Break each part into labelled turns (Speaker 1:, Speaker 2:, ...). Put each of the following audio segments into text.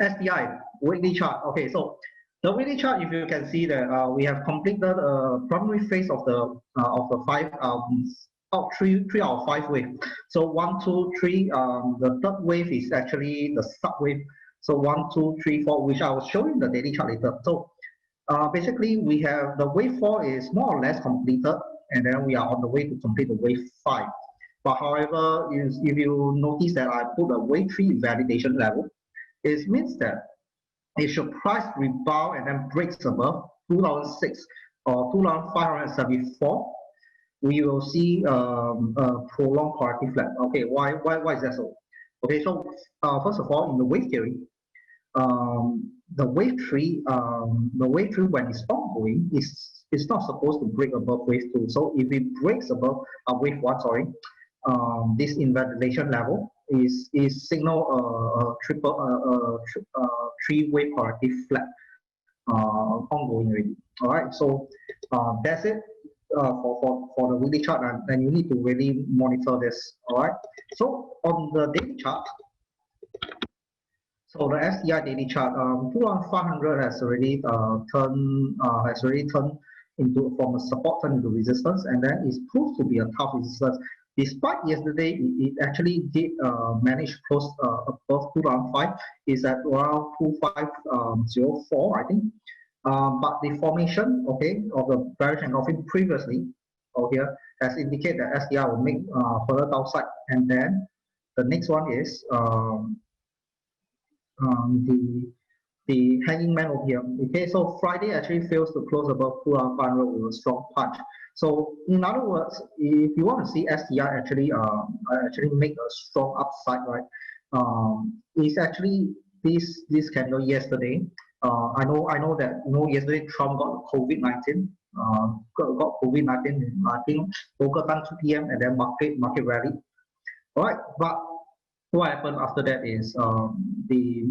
Speaker 1: SDI weekly chart. Okay, so the weekly chart, if you can see that we have completed primary phase of the five three out of 5 wave. So 1, 2, 3. The third wave is actually the sub wave. So 1, 2, 3, 4, which I will show you in the daily chart later. So basically, we have the wave 4 is more or less completed, and then we are on the way to complete the wave 5. But however, if you notice that I put a wave 3 validation level, it means that it should price rebound and then breaks above 2006 or 2574. We will see a prolonged corrective flat. Okay, why is that so? Okay, so first of all, in the wave theory, the wave 3 when it's ongoing is not supposed to break above wave 2. So if it breaks above wave 1, sorry, this invalidation level is signal three wave corrective flat ongoing already. All right, so that's it for the weekly chart, and you need to really monitor this. All right, so on the daily chart, so the SDI daily chart, 2,500 has already turned into from a support turn into resistance, and then it's proved to be a tough resistance. Despite yesterday, it actually did manage close above 2,005. It's at around 2,504, I think. But the formation, okay, of the bearish engulfing previously, here, has indicated that SDI will make further downside, and then the next one is the hanging man over here. Okay, so Friday actually fails to close above 2,500 with a strong punch. So in other words, if you want to see SDI actually make a strong upside, right? It's actually this candle yesterday. I know that yesterday Trump got COVID-19. Got COVID-19. I think local time 2 p.m. and then market rally. All right, but what happened after that is the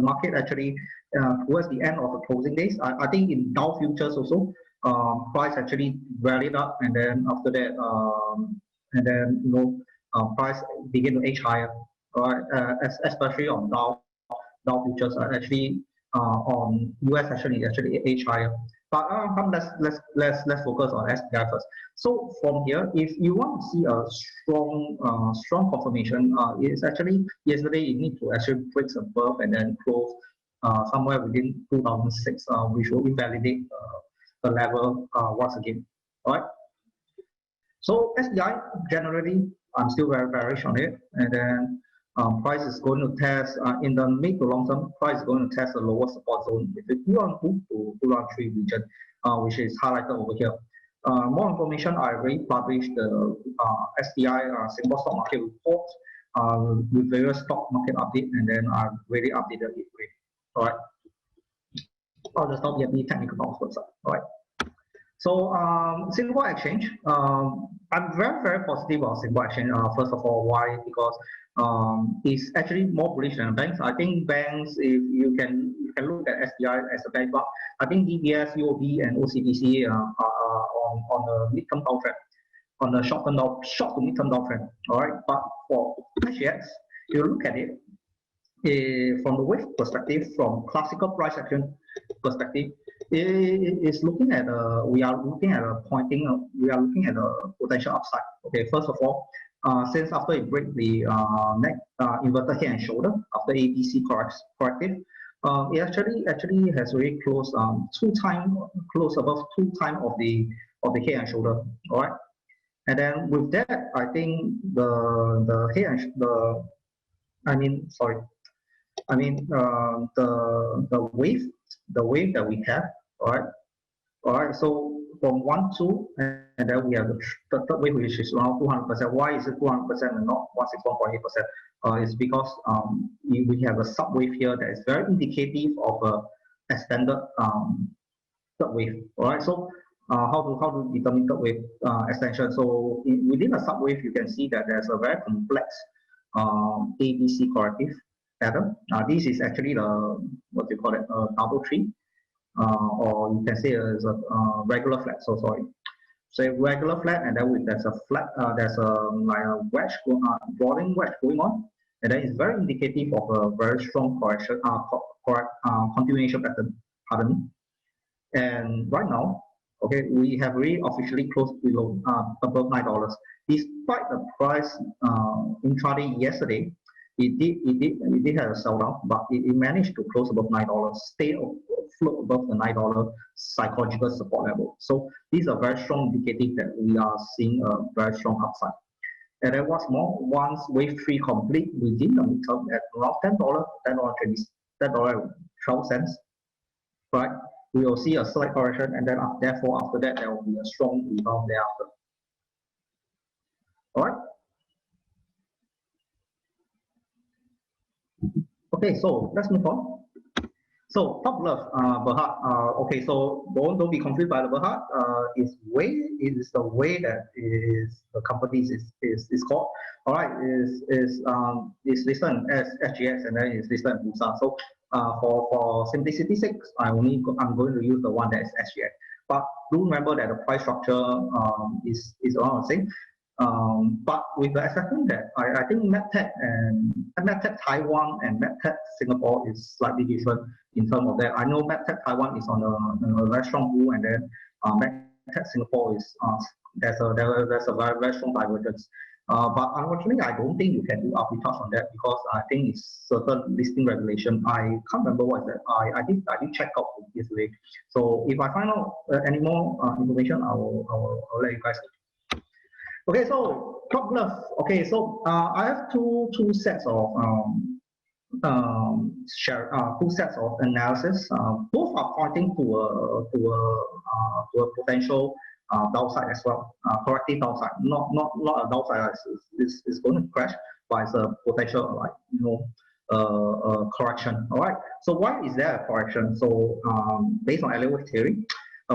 Speaker 1: market actually towards the end of the closing days. I think in Dow futures also. Price actually rallied up, and then after that, price began to edge higher. Right, especially on Dow futures, actually on US actually edge higher. But let's focus on SPI first. So from here, if you want to see a strong confirmation, it's actually yesterday you need to actually break above and then close somewhere within 2006, which will invalidate the level once again. All right. So SDI generally, I'm still very bearish on it, and then price is going to test in the mid to long term. Price is going to test the lower support zone between 212 to 213 region, which is highlighted over here. More information, I already published the SDI Singapore stock market report with various stock market update, and then I've really updated it. All right. I'll just stop at the technical notes website. All right. So Singapore Exchange, I'm very positive about Singapore Exchange. First of all, why? Because it's actually more bullish than banks. I think banks, if you can look at SDI as a benchmark. I think DBS, UOB, and OCBC are on the mid-term downtrend, on the short to mid-term downtrend. All right, but for SGX, you look at it from the wave perspective, from classical price action perspective, is looking at we are looking at a potential upside. Okay, first of all, since after it break the neck inverted head and shoulder after ABC corrective, it actually has already closed close above 2 times of the head and shoulder. All right, and then with that, I think the head and the wave that we have. All right. So from 1, 2, and then we have the third wave, which is around 200%. Why is it 200% and not 161.8%? It's because we have a sub wave here that is very indicative of a extended third wave. All right. So how to determine third wave extension? So within a sub wave, you can see that there's a very complex ABC corrective pattern. This is actually what you call it, double tree, or you can say it's a regular flat. So sorry, so regular flat, and then there's a flat, there's a like a wedge, broadening wedge going on, and then it's very indicative of a very strong correction, continuation pattern. Pardon me. And right now, okay, we have really officially closed below above $9. Despite the price intraday yesterday, it did have a sell down, but it managed to close above $9, stay afloat above the $9 psychological support level. So these are very strong indicative that we are seeing a very strong upside. And then what's more, once wave 3 complete within the midterm at around $10.12, right? We will see a slight correction, and then therefore after that there will be a strong rebound thereafter. All right. Okay, so let's move on. So top left, Berhad. Okay, so don't be confused by the Berhad. It is the way that is the company is called. All right, is listed as SGX and then is listed in Bursa. So for simplicity's sake, I'm going to use the one that is SGX. But do remember that the price structure is around the same. But with the exception that I think MedTech Taiwan and MedTech Singapore is slightly different in terms of that. I know MedTech Taiwan is on a very strong bull, and then MedTech Singapore is there's a very strong divergence. But unfortunately, I don't think you can do arbitrage on that because I think it's certain listing regulation. I can't remember what is that. I did check out yesterday. So if I find out any more information, I'll let you guys know. Okay, so top left. Okay, so I have two sets of two sets of analysis. Both are pointing to a potential downside as well, corrective downside. Not a downside is going to crash, but it's a potential correction. All right. So why is there a correction? So based on Elliott theory,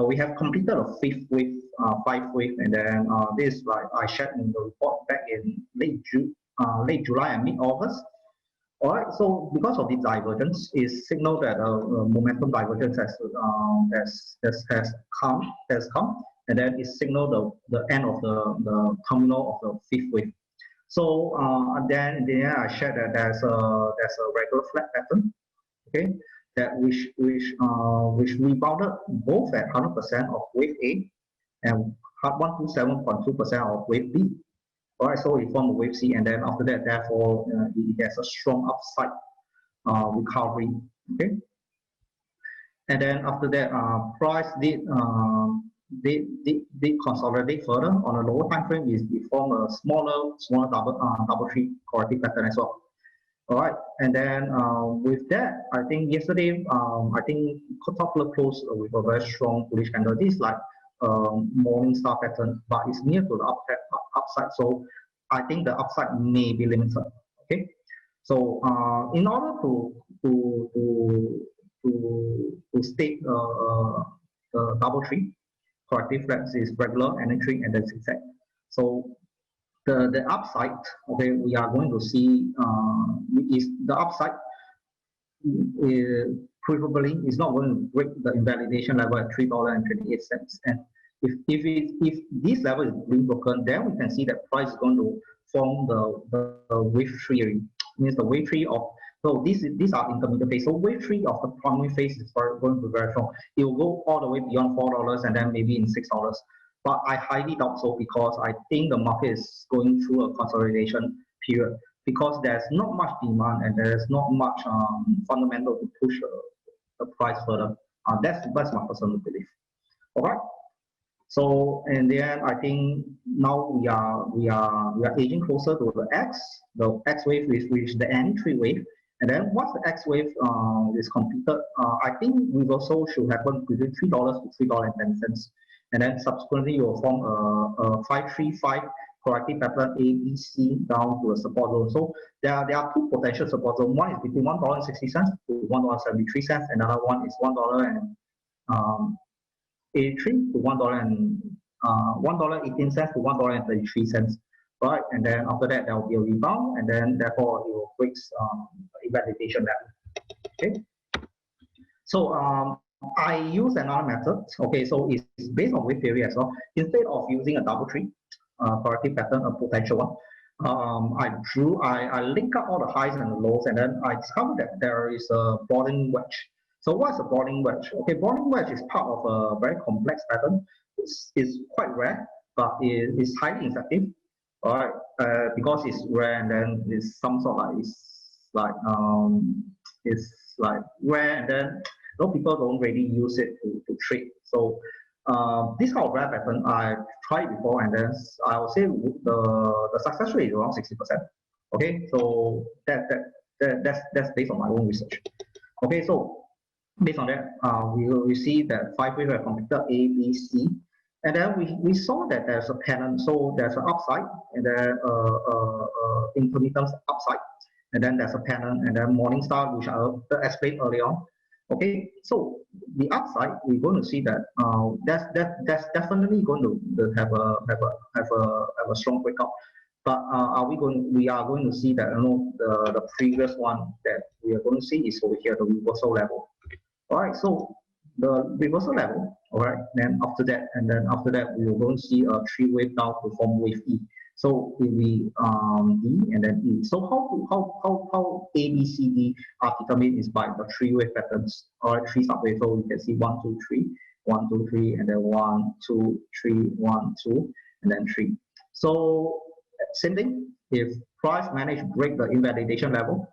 Speaker 1: we have completed a fifth wave, 5th wave, and then this like I shared in the report back in late July and mid-August. All right, so because of this divergence, it signaled that momentum divergence has come, and then it signaled the end of the terminal of the 5th wave. So then in the end, I shared that there's a regular flat pattern, okay, that which rebounded both at 100% of wave A and 127.2% of wave B. All right, so it formed a wave C, and then after that, therefore, there's a strong upside recovery. Okay, and then after that, price did consolidate further on a lower time frame. It formed a smaller double tree corrective pattern as well. All right, and then with that, I think yesterday, I think top closed with a very strong bullish candle. This is like morning star pattern, but it's near to the upside. So I think the upside may be limited. Okay, so in order to state the double tree corrective flags is regular entry and then zigzag. So the upside, okay, we are going to see is the upside probably is not going to break the invalidation level at $3.28. And if this level is being broken, then we can see that price is going to form the wave 3, means the wave 3 of, so these are intermediate phase. So wave 3 of the primary phase is going to be very strong. It will go all the way beyond $4 and then maybe in $6. But I highly doubt so because I think the market is going through a consolidation period because there's not much demand and there's not much fundamental to push the price further. That's my personal belief. All right. So in the end, I think now we are aging closer to the X wave, which is the entry wave. And then once the X wave is completed, I think reversal should happen between $3 to $3.10. And then subsequently, you will form a 535 corrective pattern A, B, C down to a support zone. So there are two potential support zones. One is between $1.60 to $1.73. Another one is $1.83 to $1.18 to $1.33. Right, and then after that there will be a rebound, and then therefore it will break invalidation level. Okay, so I use another method. Okay, so it's based on wave theory as well. Instead of using a double tree corrective pattern, a potential one, I link up all the highs and the lows, and then I discovered that there is a broadening wedge. So what's a broadening wedge? Okay, broadening wedge is part of a very complex pattern. It's quite rare, but it is highly effective. All right, because it's rare, and then it's some sort of it's like rare, and then people don't really use it to trade. So this kind of rare pattern I tried before, and then I would say the success rate is around 60%. Okay, so that's based on my own research. Okay, so based on that, we see that 5 waves have completed A, B, C, and then we saw that there's a pattern. So there's an upside, and then intermittent upside, and then there's a pattern, and then morning star, which I explained earlier on. Okay, so the upside, we're going to see that that's definitely going to have a strong breakout. But we are going to see that the previous one that we are going to see is over here, the reversal level. All right, so the reversal level. All right, then after that, we are going to see a 3-wave down to form wave E. So we D and then E. So how A, B, C, D are determined is by the 3-wave patterns, or 3 subwaves. So you can see 1, 2, 3, 1, 2, 3, and then 1, 2, 3, 1, 2, and then 3. So same thing. If price manage to break the invalidation level,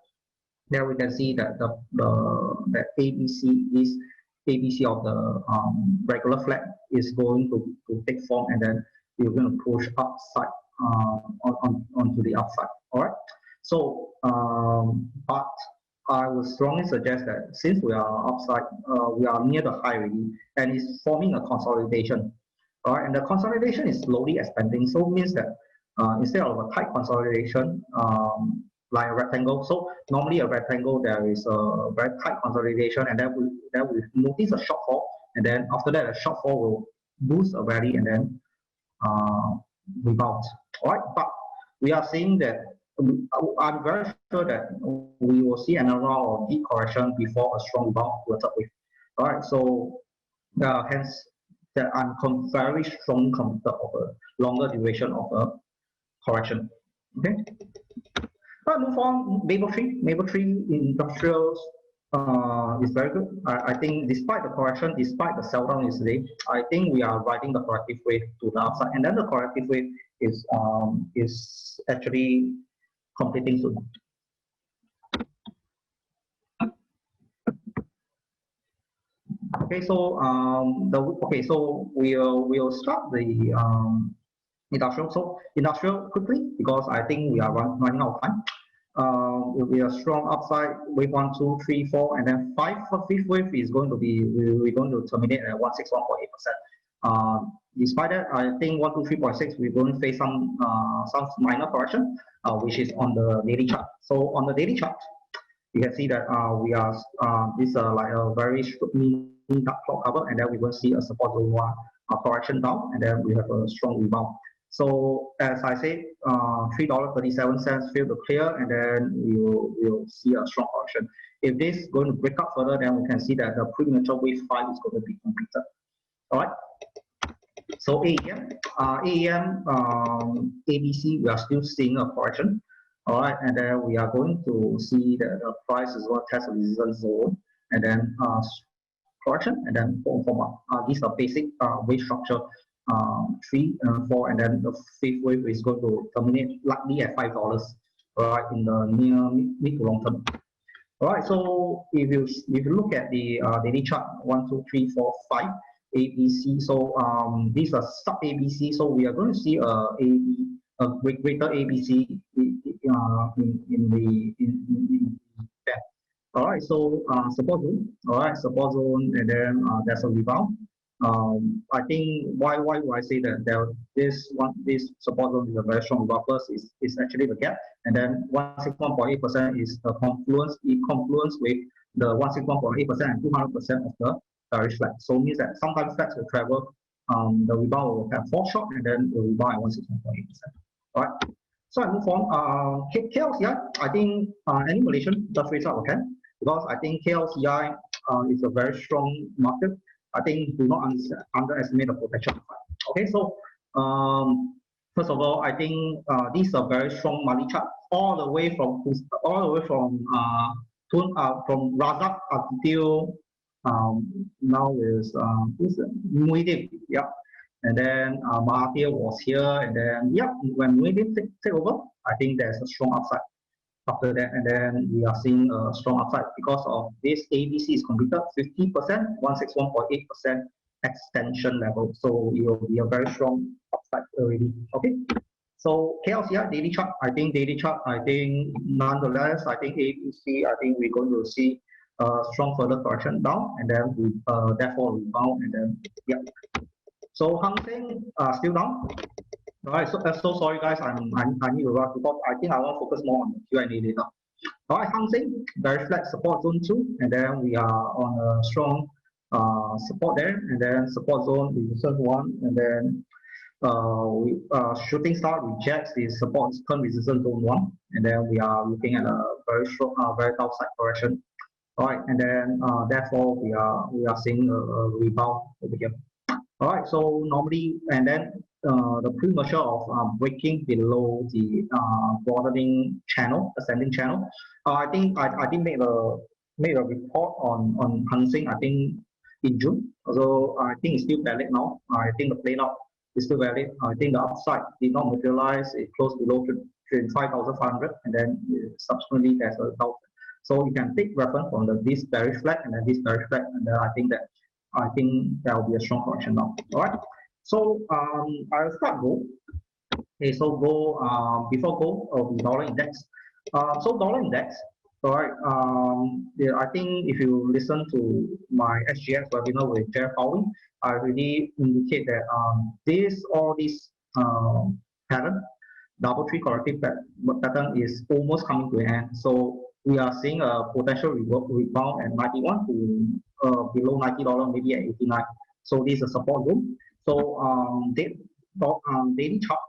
Speaker 1: there we can see that the ABC of the regular flag is going to take form, and then we're going to push upside onto the upside. All right. So, but I would strongly suggest that since we are upside, we are near the high already, and it's forming a consolidation. All right, and the consolidation is slowly expanding. So it means that instead of a tight consolidation, like a rectangle. So normally a rectangle, there is a very tight consolidation, and then we notice a shortfall, and then after that a shortfall will boost a rally and then rebound. All right, but we are seeing that I'm very sure that we will see another round of deep correction before a strong rebound to a third wave. All right, so hence that I'm very strongly convinced of a longer duration of a correction. Okay. But move on, Mapletree Industrials is very good. I think despite the correction, despite the sell down yesterday, I think we are riding the corrective wave to the upside, and then the corrective wave is actually completing soon. Okay, so we'll start the industrial. So industrial quickly, because I think we are running out of time. Will be a strong upside wave 1, 2, 3, 4, and then 5 for fifth wave is going to be we're going to terminate at 161.8%. Despite that, I think 123.6 we're going to face some minor correction, which is on the daily chart. So on the daily chart, you can see that we are this like a very mini dark cloud cover, and then we're going to see a support zone 1 correction down, and then we have a strong rebound. So as I said, $3.37 feel to clear, and then we'll see a strong correction. If this is going to break up further, then we can see that the premature wave 5 is going to be completed. All right. So AEM, ABC, we are still seeing a correction. All right, and then we are going to see that the price is going to test a resistance zone, and then correction, and then form up. These are basic wave structure. 3 and 4, and then the fifth wave is going to terminate likely at $5, right, in the near mid to long term. All right, so if you look at the daily chart, 1, 2, 3, 4, 5 ABC. So these are sub ABC. So we are going to see a greater ABC in that. All right, so support zone. All right, support zone, and then there's a rebound. I think why would I say that this support zone is a very strong rebound? First is actually the gap, and then 161.8% is the confluence. It confluence with the 161.8% and 200% of the bearish flag. So it means that sometimes flags will travel. The rebound will have fall short, and then the rebound at 161.8%. All right. So I move on. KLCI, I think any Malaysian just raise up okay, because I think KLCI is a very strong market. I think do not underestimate the potential. Okay, so First of all, I think this is a very strong money chart all the way from from Razak until now is Muhyiddin, yeah. And then Mahathir was here, and then yeah, when Muhyiddin take over, I think there's a strong upside after that, and then we are seeing a strong upside because of this ABC is completed 50%, 161.8% extension level. So it will be a very strong upside already. Okay. So KLCI daily chart, I think nonetheless, I think ABC, I think we're going to see a strong further correction down, and then we therefore rebound, and then yeah. So Hang Seng still down. All right, so sorry guys, I need to rush because I think I want to focus more on the Q&A later. All right, Hang Seng, very flat support zone 2, and then we are on a strong support there, and then support zone resistance 1, and then shooting star rejects the support turn resistance zone 1, and then we are looking at a very strong, very downside correction. All right, and then therefore we are seeing a rebound over here. All right, so normally, and then the premature of breaking below the broadening channel, ascending channel. I think I did make a report on Hang Seng, I think in June. So I think it's still valid now. I think the play out is still valid. I think the upside did not materialize. It closed below 25,500, and then subsequently there's a down. So you can take reference from this bearish flag and then this bearish flag, and then I think there will be a strong correction now. All right. So I'll start gold. Okay. So gold. Before gold, the dollar index. So dollar index. All right. Yeah, I think if you listen to my SGX webinar with Jeff Howey, I really indicate that all this pattern, double tree corrective pattern is almost coming to an end. So we are seeing a potential rebound at 91 to below $90, maybe at 89. So this is a support zone. So daily chart,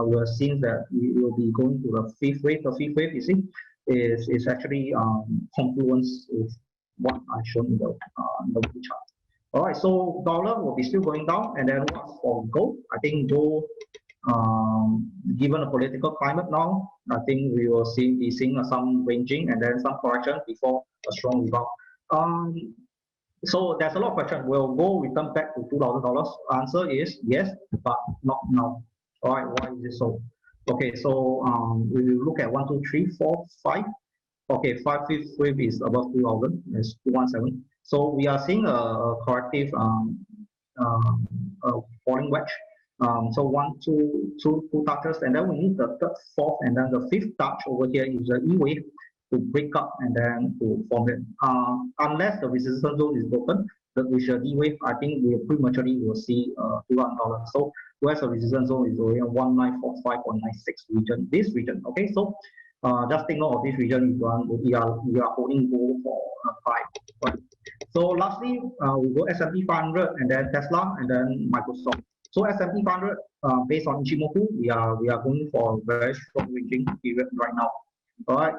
Speaker 1: we're seeing that we will be going to the fifth wave. The fifth wave, you see, is actually confluence with what I showed in the weekly chart. All right, so dollar will be still going down, and then what's for gold? I think gold, given the political climate now, I think we will be seeing some ranging and then some correction before a strong rebound. So there's a lot of questions. Will gold return back to $2,000? Answer is yes, but not now. All right, why is it so? Okay, so we will look at 1, 2, 3, 4, 5. Okay, 5th wave is above 2,000. It's 217. So we are seeing a corrective falling wedge. So 1, 2 touches, and then we need the third, fourth, and then the fifth touch over here is the E wave to break up and then to form it. Unless the resistance zone is broken, which the D wave, I think we prematurely will see $2,000. So where's the resistance zone is already 1945.96 region. This region, okay. So just take note of this region. We are holding gold for 5. Right. So lastly, we go S&P 500 and then Tesla and then Microsoft. So S&P 500, based on Ichimoku, we are going for a very strong ranging period right now. All right,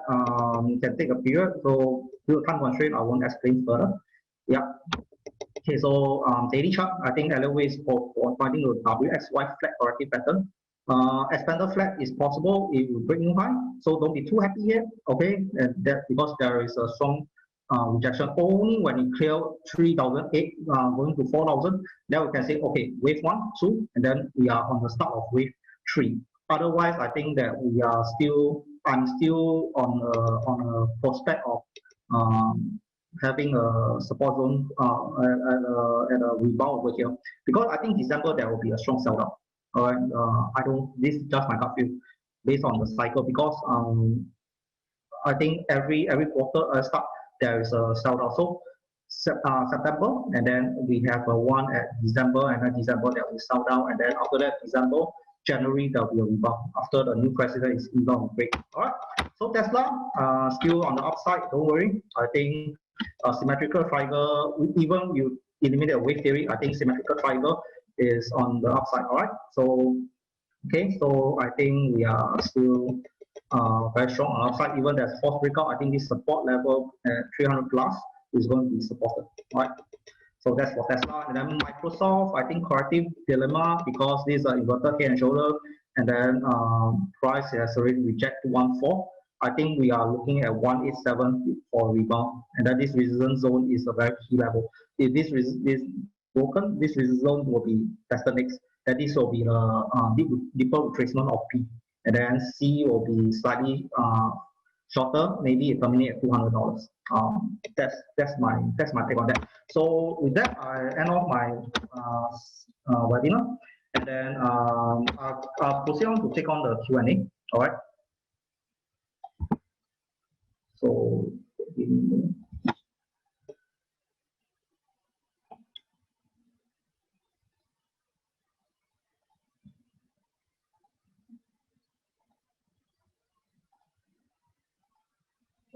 Speaker 1: you can take a period. So due to time constraint, I won't explain further. Yeah. Okay, so daily chart, I think LOA is pointing to WXY flat corrective pattern. Expander flat is possible if you break new high. So don't be too happy yet. Okay, and that because there is a strong rejection only when it clear 3,008 going to 4,000. Then we can say okay, wave 1, 2, and then we are on the start of wave 3. Otherwise, I think that we are still. I'm still on a prospect of having a support zone at a rebound over here, because I think December there will be a strong sell down. All right, this is just my gut feel based on the cycle, because I think every quarter start there is a sell down. So September, and then we have one at December, and then December there will be sell down, and then after that December, January there will be a rebound after the new president is either on break. All right, so Tesla still on the upside. Don't worry. I think symmetrical triangle, even you eliminate a wave theory, I think symmetrical triangle is on the upside. All right. So okay, so I think we are still very strong on upside. Even there's fourth breakout, I think this support level at 300 plus is going to be supported. All right. So that's for Tesla. And then Microsoft, I think corrective dilemma, because this is inverted head and shoulder, and then price has already rejected 1.4. I think we are looking at 187 for rebound, and that this resistance zone is a very key level. If this is broken, this resistance zone will be tested next. That this will be the deeper retracement of P, and then C will be slightly shorter, maybe it terminate at $200. That's my take on that. So with that, I end off my webinar, and then I'll proceed on to take on the Q&A. All right. So.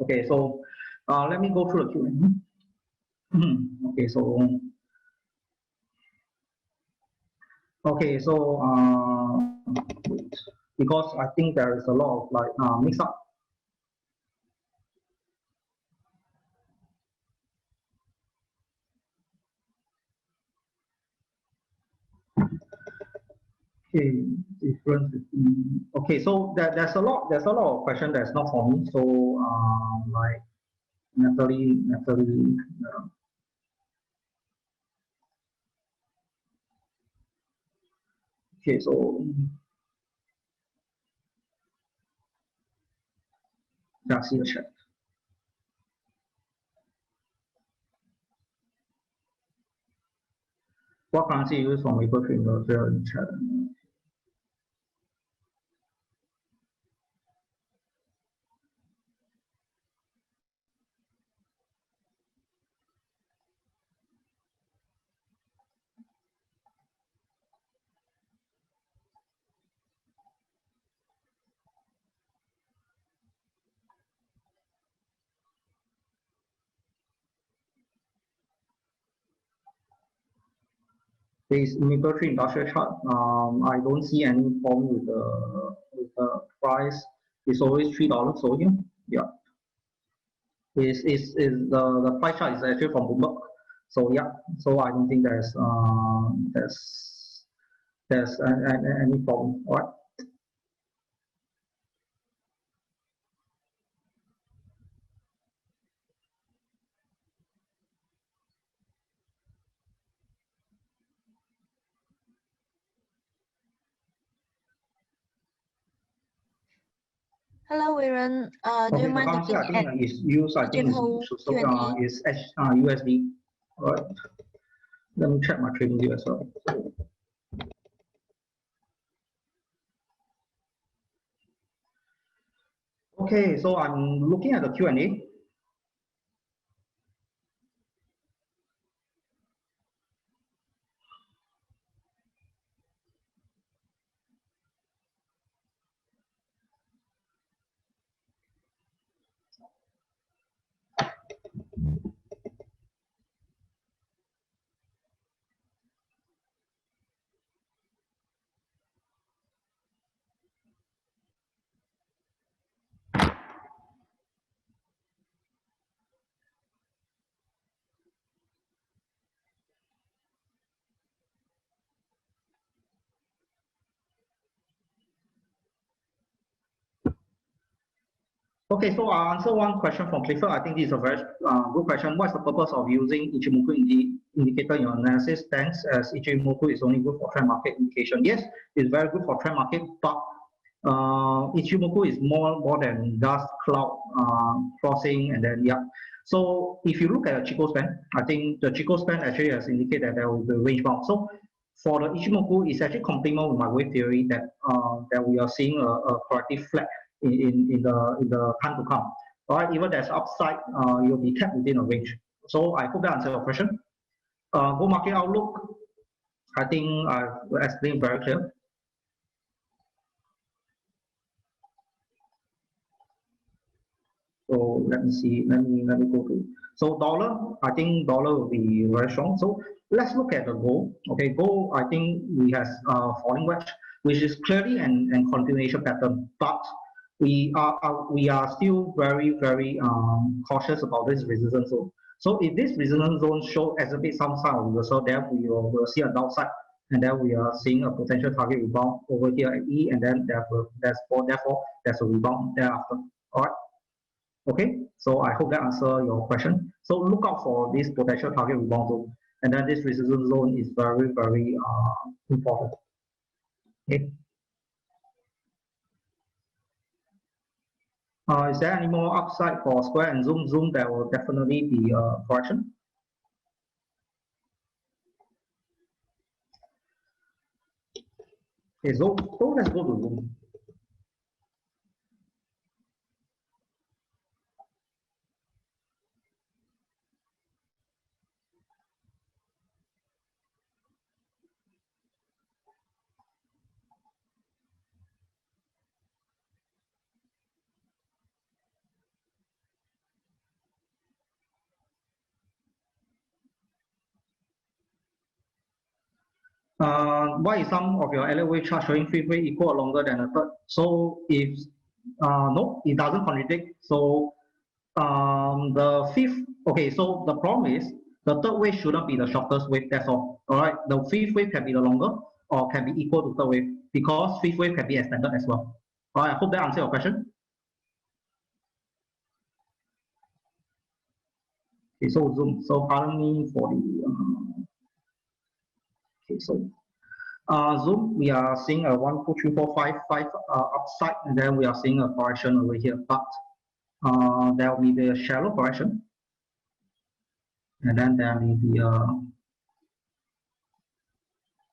Speaker 1: Okay, so let me go through the Q&A. Okay, so because I think there is a lot of like mix up. Okay, difference. Okay, so there's a lot of question that's not for me. So like Natalie. Okay, so let's see the chat. What currency you use for maple trade in chat? This military industrial chart, I don't see any problem with the price. It's always $3 over here. Yeah. Is the price chart is actually from Bloomberg. So yeah. So I don't think there's any problem. All right.
Speaker 2: Hello, Aaron. Do you mind looking
Speaker 1: I think is used. I think is USD. All right. Let me check my trading view as well. Okay, so I'm looking at the Q&A. Okay, so I'll answer one question from Clifford. I think this is a very good question. What's the purpose of using Ichimoku indicator in your analysis? Thanks, as Ichimoku is only good for trend market indication. Yes, it's very good for trend market, but Ichimoku is more than just cloud crossing, and then yeah. So if you look at the Chico span, I think the Chico span actually has indicated that there will be a range bound. So for the Ichimoku, it's actually complement with my wave theory that that we are seeing a corrective flag in the time to come. All right, even there's upside, you'll be kept within a range. So I hope that answers your question. Bull market outlook, I think I've explained very clear. So let me see. Let me go to. So dollar, I think dollar will be very strong. So let's look at the gold. Okay, gold, I think we have falling wedge, which is clearly an continuation pattern, but we are still very cautious about this resistance zone. So if this resistance zone show exhibit some sign of reversal, then we will see a downside and then we are seeing a potential target rebound over here at E, and then therefore there's a rebound thereafter. All right. Okay, so I hope that answers your question. So look out for this potential target rebound zone, and then this resistance zone is very, very important. Okay. Is there any more upside for Square and Zoom? Zoom, there will definitely be a correction. Okay, so let's go to Zoom. Why is some of your LOA chart showing fifth wave equal or longer than the third? So if no, it doesn't contradict. So the fifth, okay, so the problem is the third wave shouldn't be the shortest wave, that's all. All right, the fifth wave can be the longer or can be equal to third wave because fifth wave can be extended as well. All right, I hope that answers your question. Okay, so Zoom, so pardon me for the, okay, so Zoom, we are seeing a 1, 2, 3, 4, 5, 5 upside, and then we are seeing a correction over here, but there will be the shallow correction, and then there will be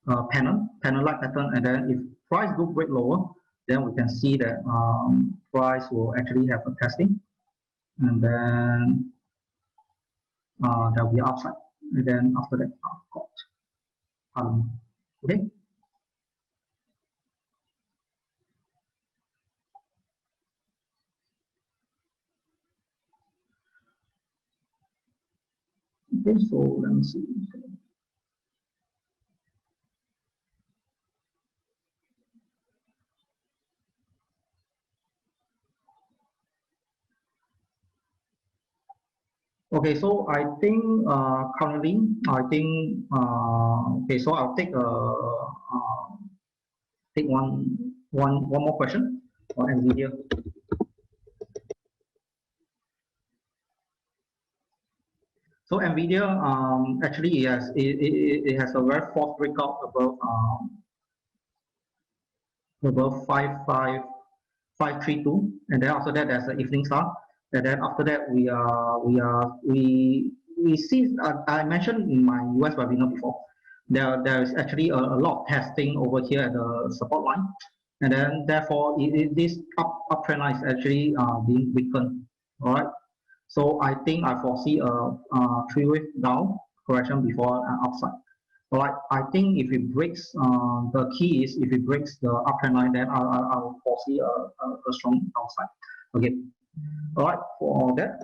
Speaker 1: a panel-like pattern, and then if price do break lower, then we can see that price will actually have a testing, and then there will be upside, and then after that, okay. Okay, so let me see. Okay, so I think currently, I think okay, so I'll take one more question on NVIDIA. So NVIDIA actually it has a very fast breakout above 532, and then after that there's an evening star, and then after that we see I mentioned in my US webinar before there is actually a lot of testing over here at the support line, and then therefore this uptrend line is actually being weakened. All right. So I think I foresee a three-wave down correction before an upside. All right, I think if it breaks, the key is if it breaks the uptrend line, then I'll foresee a strong downside. Okay. All right, for that.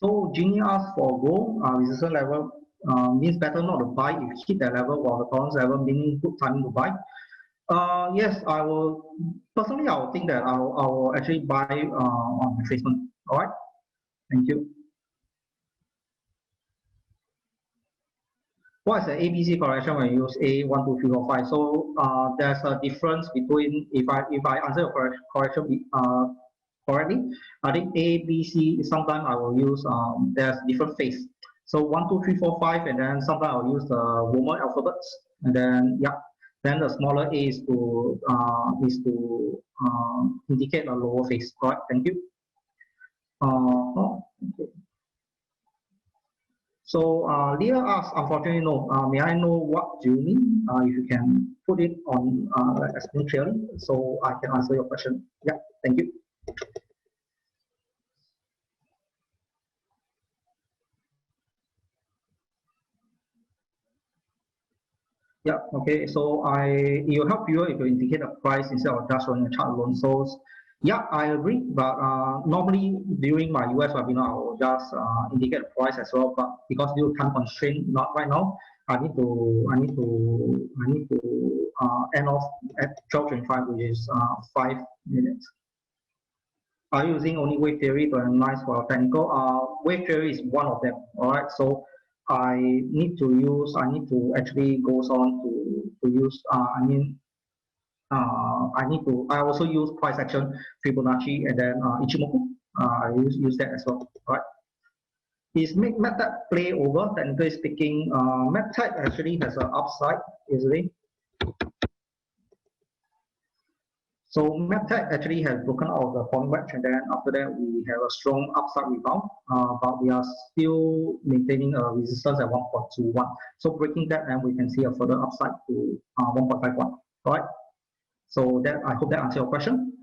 Speaker 1: So Ginny asked for gold resistance level means better not to buy if hit that level, while the tolerance level meaning good timing to buy. Yes, I will personally. I will think that I will actually buy on retracement. All right, thank you. What is the ABC correction when you use A 1, 2, 3, 4, 5? So there's a difference between if I answer your correction correctly, I think A, B, C. Sometimes I will use there's different phase. So 1, 2, 3, 4, 5, and then sometimes I'll use the Roman alphabets, and then yeah, then the smaller A is to indicate a lower phase. All right, thank you. Okay. So Leah asks, unfortunately, no. May I know what do you mean? If you can put it on explain clearly, so I can answer your question. Yeah, thank you. Yeah, okay. So it will help you if you indicate a price instead of just showing a chart alone. So Yeah, I agree. But normally during my US webinar, I will just indicate the price as well. But because due to time constraint, not right now, I need to end off at 12:25, which is 5 minutes. Are you using only wave theory to analyze for technical? Wave theory is one of them. All right. So I need to actually goes on to use. I also use price action, Fibonacci, and then Ichimoku. I use that as well. All right. Is method play over? Technically speaking, method actually has an upside easily. So method actually has broken out of the falling wedge, and then after that we have a strong upside rebound, but we are still maintaining a resistance at 1.21. So breaking that, and we can see a further upside to 1.51. All right. So that I hope that answers your question.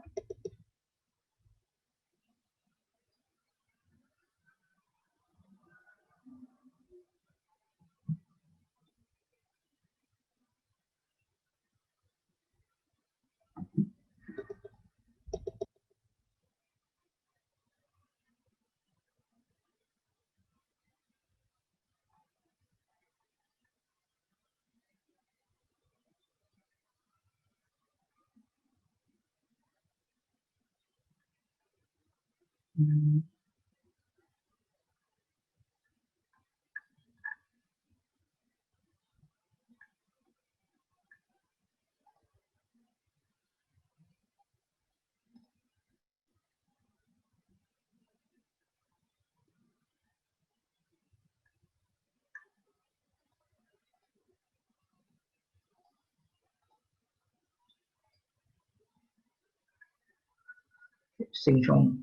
Speaker 1: Xinchong.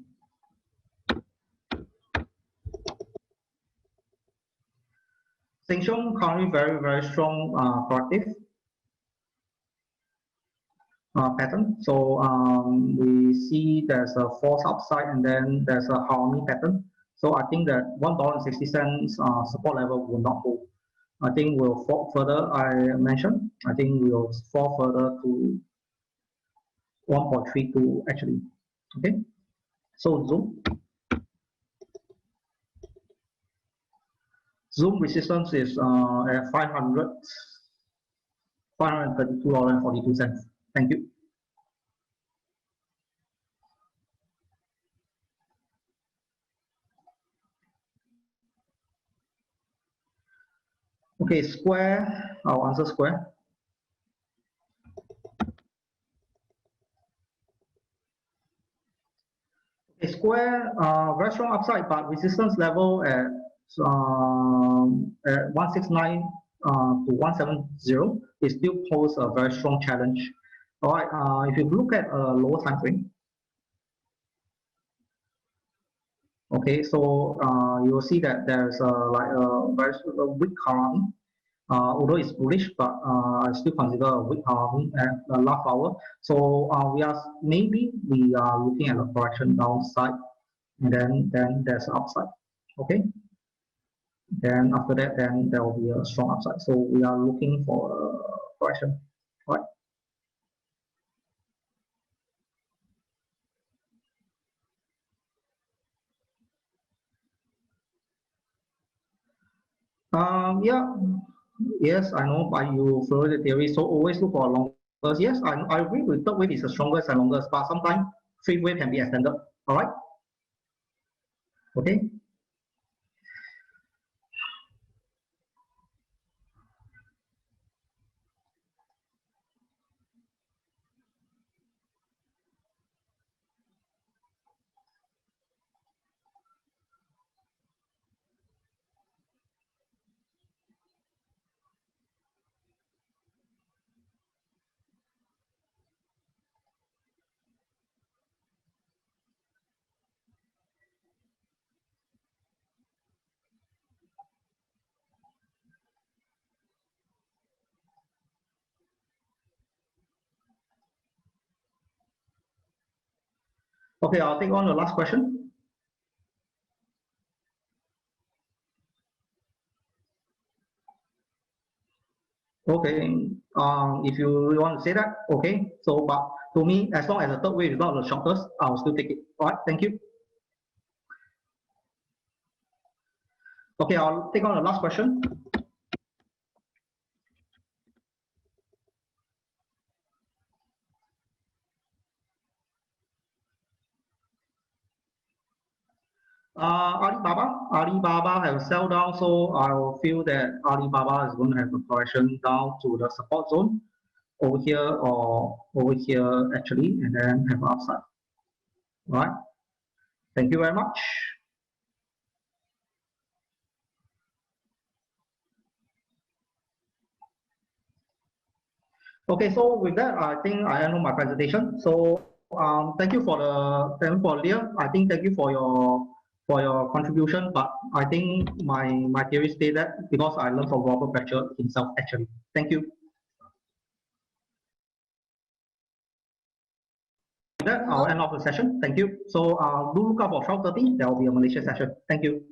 Speaker 1: Xinchong currently very strong corrective pattern. So we see there's a false upside and then there's a Harmony pattern. So I think that $1.60 support level will not hold. I think we'll fall further. I mentioned. I think we'll fall further to 1.32 actually. Okay. So Zoom resistance is at $532.42. Thank you. Okay, Square. I'll answer Square. Okay, Square, very strong upside, but resistance level at 169 to 170 is still pose a very strong challenge. All right, if you look at a lower time frame, okay, so you will see that there's like a very weak Harmony. Although it's bullish, but I still consider a weak Harmony at the last hour. So we are looking at a correction downside, and then there's upside. Okay. Then after that, then there will be a strong upside. So we are looking for a correction. All right. Yeah, yes, I know, but you follow the theory, so always look for a longer. Yes, I agree with third wave is the strongest and longest, but sometimes fifth wave can be extended. All right. Okay. Okay, I'll take on the last question. Okay, If you want to say that, okay. So, but to me, as long as the third wave is not the shortest, I'll still take it. All right, thank you. Okay, I'll take on the last question. Alibaba has sell down, so I will feel that Alibaba is going to have a correction down to the support zone over here or over here actually, and then have an upside. All right. Thank you very much. Okay, so with that, I think I end my presentation. So thank you for Leah. I think thank you for your contribution. But I think my theory stated that because I learned from Robert Becher himself actually. Thank you. With that, I'll end off the session. Thank you. So do look out for 12:30. There will be a Malaysia session. Thank you.